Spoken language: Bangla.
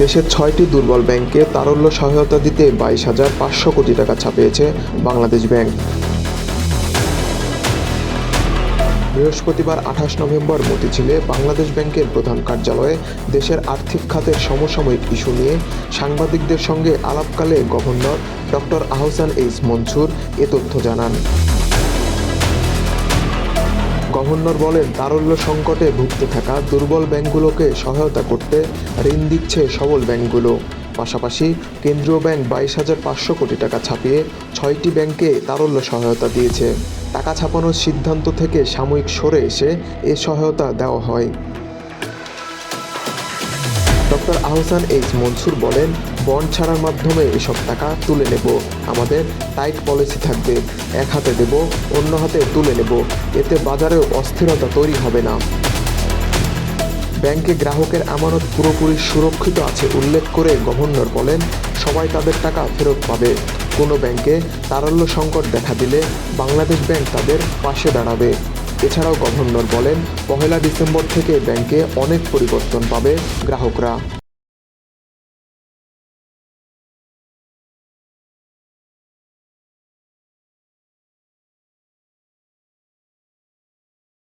দেশের ৬টি দুর্বল ব্যাংকে তারল্য সহায়তা দিতে ২২,৫০০ কোটি টাকা ছাপিয়েছে বাংলাদেশ ব্যাংক। বৃহস্পতিবার ২৮ নভেম্বর মতিঝিলে বাংলাদেশ ব্যাংকের প্রধান কার্যালয়ে দেশের আর্থিক খাতের সমসাময়িক ইস্যু নিয়ে সাংবাদিকদের সঙ্গে আলাপকালে governor doctor Ahsan H Mansur এ তথ্য জানান। গভর্নর বলেন, তারল্য সংকটে ভুগতে থাকা দুর্বল ব্যাংকগুলোকে সহায়তা করতে ঋণ দিচ্ছে সবল ব্যাংকগুলো। পাশাপাশি কেন্দ্রীয় ব্যাংক ২২,৫০০ কোটি টাকা ছাপিয়ে ৬টি ব্যাংকে তারল্য সহায়তা দিয়েছে। টাকা ছাপানোর সিদ্ধান্ত থেকে সাময়িক সরে এসে এ সহায়তা দেওয়া হয়। ডক্টর আহসান এইচ মনসুর বলেন, বন্ড ছাড়ার মাধ্যমে এসব টাকা তুলে নেব। আমাদের টাইট পলিসি থাকবে, এক হাতে দেব, অন্য হাতে তুলে নেব। এতে বাজারেও অস্থিরতা তৈরি হবে না। ব্যাংকে গ্রাহকের আমানত পুরোপুরি সুরক্ষিত আছে উল্লেখ করে গভর্নর বলেন, সবাই তাদের টাকা ফেরত পাবে। কোনো ব্যাংকে তারল্য সংকট দেখা দিলে বাংলাদেশ ব্যাংক তাদের পাশে দাঁড়াবে। এছাড়াও গভর্নর বলেন, ১ ডিসেম্বর থেকে ব্যাংকে অনেক পরিবর্তন পাবে গ্রাহকরা।